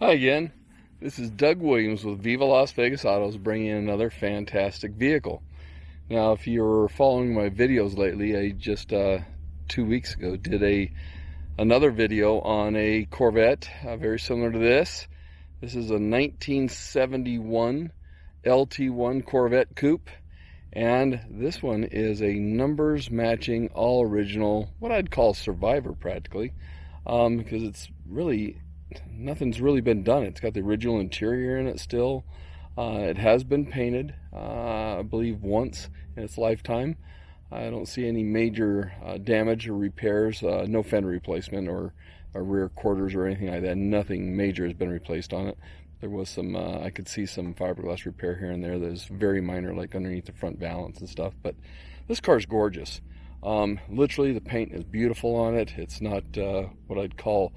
Hi again. This is Doug Williams with Viva Las Vegas Autos, bringing in another fantastic vehicle. Now, if you're following my videos lately, I just 2 weeks ago did another video on a Corvette very similar to this. This is a 1971 LT-1 Corvette Coupe, and this one is a numbers matching all original, what I'd call survivor practically, because it's really nothing's really been done. It's got the original interior in it still. It has been painted, I believe, once in its lifetime. I don't see any major damage or repairs, no fender replacement or rear quarters or anything like that. Nothing major has been replaced on it. There was some, I could see some fiberglass repair here and there that is very minor, like underneath the front valance and stuff, but this car's gorgeous. Literally, the paint is beautiful on it. It's not what I'd call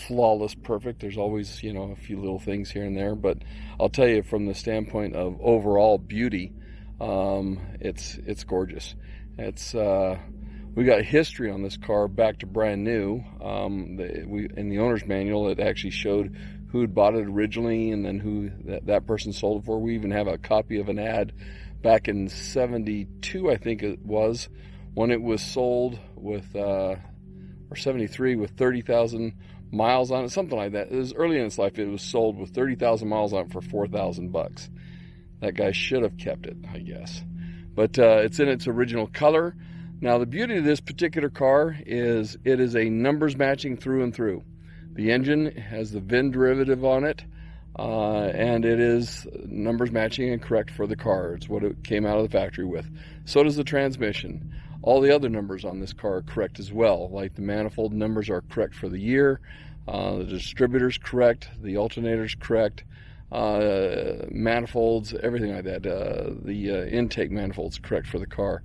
flawless perfect. There's always, you know, a few little things here and there, but I'll tell you, from the standpoint of overall beauty, it's gorgeous. It's we got history on this car back to brand new. In the owner's manual, it actually showed who'd bought it originally and then who that person sold it for. We even have a copy of an ad back in '72, I think it was, when it was sold with or '73, with 30,000 miles on it, something like that. It was early in its life. It was sold with 30,000 miles on it for $4,000. That guy should have kept it, I guess. But it's in its original color. Now, the beauty of this particular car is it is a numbers matching through and through. The engine has the VIN derivative on it, and it is numbers matching and correct for the car. It's what it came out of the factory with. So does the transmission. All the other numbers on this car are correct as well. Like the manifold numbers are correct for the year, the distributor's correct, the alternator's correct, manifolds, everything like that. The intake manifold's correct for the car.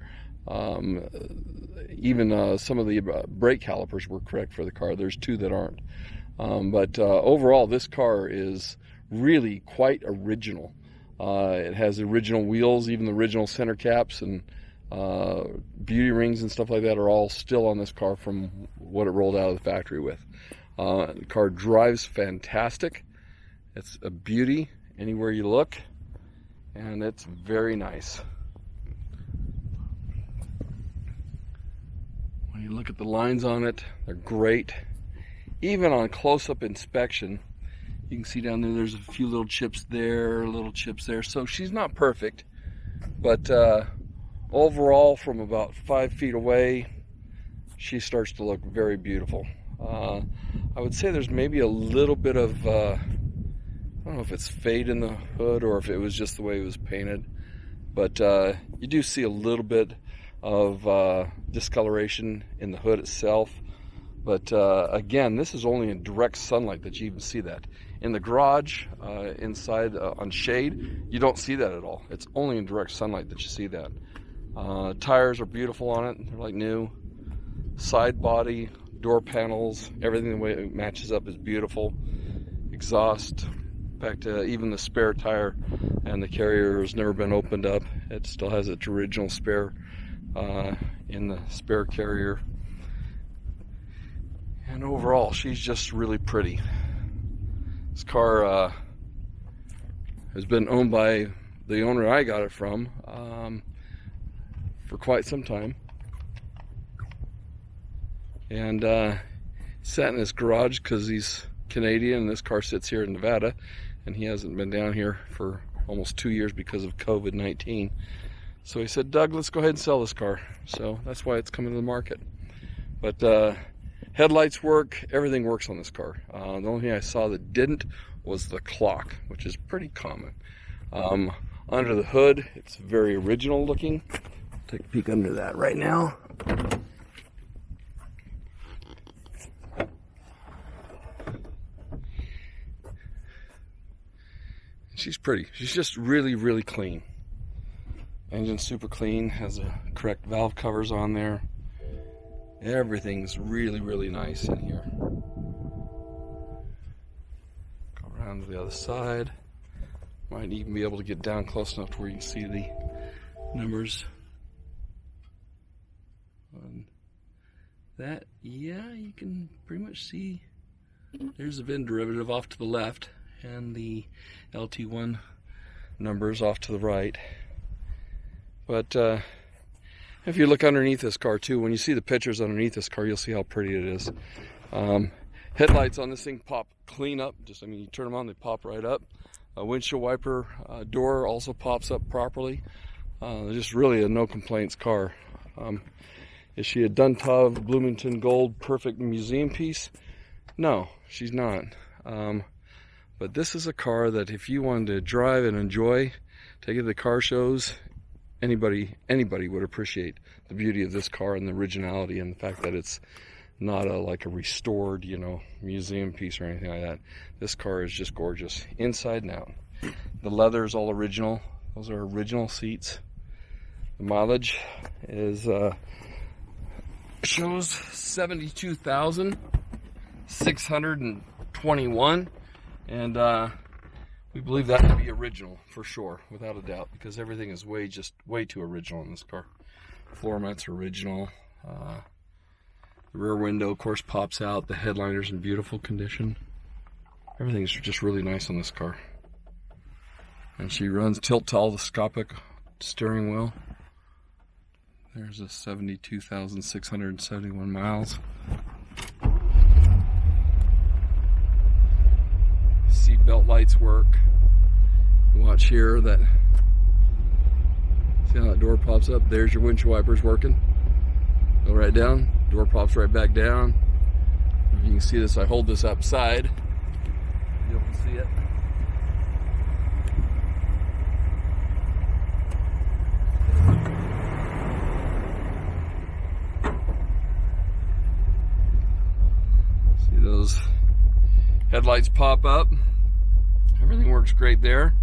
Even some of the brake calipers were correct for the car. There's two that aren't. But overall, this car is really quite original. It has the original wheels, even the original center caps, and beauty rings and stuff like that are all still on this car from what it rolled out of the factory with. The car drives fantastic. It's a beauty anywhere you look, and it's very nice. When you look at the lines on it, they're great. Even on close-up inspection, you can see down there, there's a few little chips there, little chips there. So she's not perfect, but overall, from about 5 feet away, she starts to look very beautiful. I would say there's maybe a little bit of, I don't know if it's fade in the hood or if it was just the way it was painted, but you do see a little bit of discoloration in the hood itself. But again, this is only in direct sunlight that you even see that. In the garage, inside on shade, you don't see that at all. It's only in direct sunlight that you see that. Tires are beautiful on it. They're like new. Side body, door panels, everything, the way it matches up is beautiful. Exhaust, in fact, even the spare tire and the carrier has never been opened up. It still has its original spare in the spare carrier. And overall, she's just really pretty. This car has been owned by the owner I got it from for quite some time. And sat in his garage because he's Canadian and this car sits here in Nevada, and he hasn't been down here for almost 2 years because of COVID-19. So he said, Doug, let's go ahead and sell this car. So that's why it's coming to the market. But headlights work, everything works on this car. The only thing I saw that didn't was the clock, which is pretty common. Under the hood, it's very original looking. Take a peek under that right now. She's pretty. She's just really, really clean. Engine's super clean, has the correct valve covers on there. Everything's really, really nice in here. Go around to the other side. Might even be able to get down close enough to where you can see the numbers on that. Yeah, you can pretty much see there's the VIN derivative off to the left. and the LT-1 numbers off to the right. But if you look underneath this car too, when you see the pictures underneath this car, you'll see how pretty it is. Headlights on this thing pop clean up. You turn them on, they pop right up. Windshield wiper door also pops up properly. Just really a no complaints car. Is she a Duntov Bloomington Gold perfect museum piece? No, she's not. But this is a car that if you wanted to drive and enjoy, take it to the car shows, anybody would appreciate the beauty of this car and the originality and the fact that it's not like a restored, museum piece or anything like that. This car is just gorgeous, inside and out. The leather is all original. Those are original seats. The mileage is shows 72,621, and we believe that to be original for sure, without a doubt, because everything is way too original in this car. Floor mats are original. The rear window, of course, pops out. The headliner's in beautiful condition. Everything's just really nice on this car. And she runs tilt-telescopic steering wheel. There's a 72,671 miles. Seat belt lights work. Watch here that. See how that door pops up? There's your windshield wipers working. Go right down. Door pops right back down. If you can see this, I hold this upside. You'll be able to see it. See those headlights pop up. Everything works great there.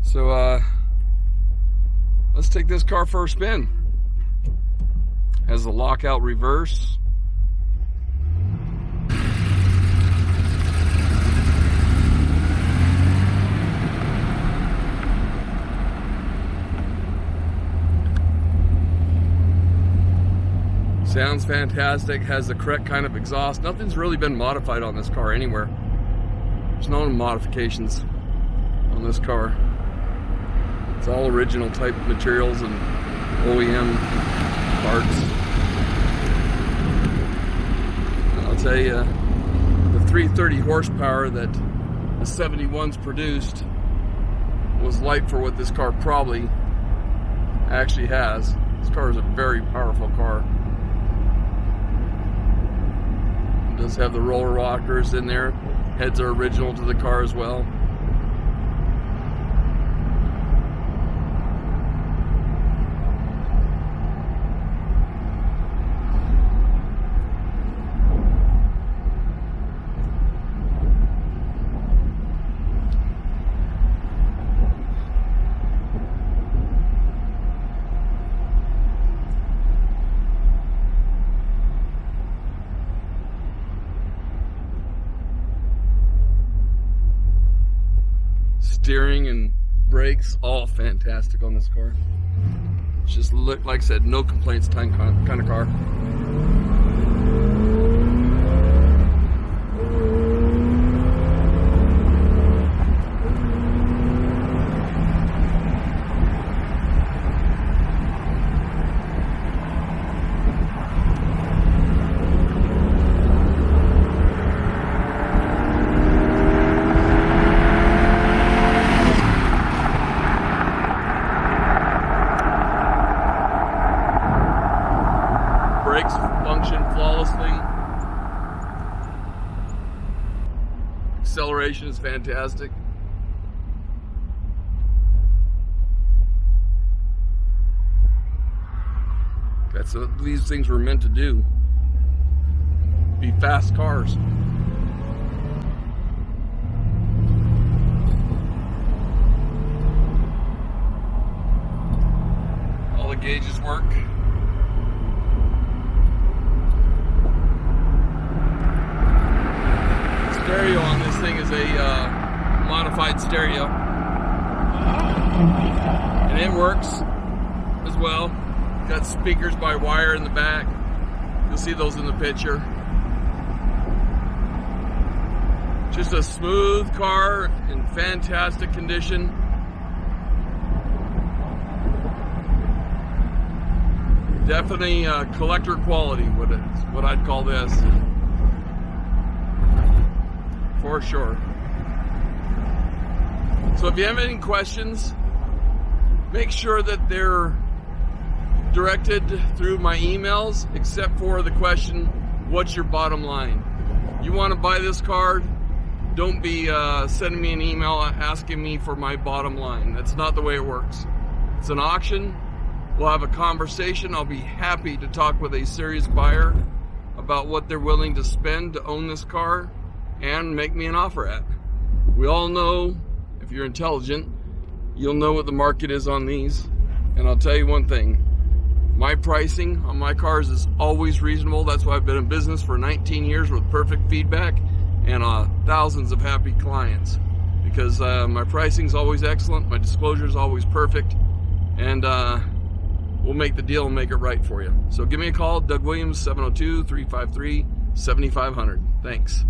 So let's take this car for a spin. Has the lockout reverse. Sounds fantastic, has the correct kind of exhaust. Nothing's really been modified on this car anywhere. There's no modifications on this car. It's all original type materials and OEM parts. I'll tell you, the 330 horsepower that the 71's produced was light for what this car probably actually has. This car is a very powerful car. It does have the roller rockers in there. Heads are original to the car as well. Steering and brakes, all fantastic on this car. It's just, like I said, no complaints kind of car. Brakes function flawlessly. Acceleration is fantastic. That's what these things were meant to do. Be fast cars. All the gauges work. Stereo on this thing is a modified stereo, and it works as well. Got speakers by wire in the back. You'll see those in the picture. Just a smooth car in fantastic condition. Definitely collector quality, what I'd call this, for sure. So if you have any questions, make sure that they're directed through my emails, except for the question, what's your bottom line? You want to buy this car, don't be sending me an email asking me for my bottom line. That's not the way it works. It's an auction. We'll have a conversation. I'll be happy to talk with a serious buyer about what they're willing to spend to own this car and make me an offer at. We all know, if you're intelligent, you'll know what the market is on these. And I'll tell you one thing, my pricing on my cars is always reasonable. That's why I've been in business for 19 years with perfect feedback and thousands of happy clients, because my pricing is always excellent, my disclosure is always perfect, and we'll make the deal and make it right for you. So give me a call, Doug Williams, 702-353-7500. Thanks.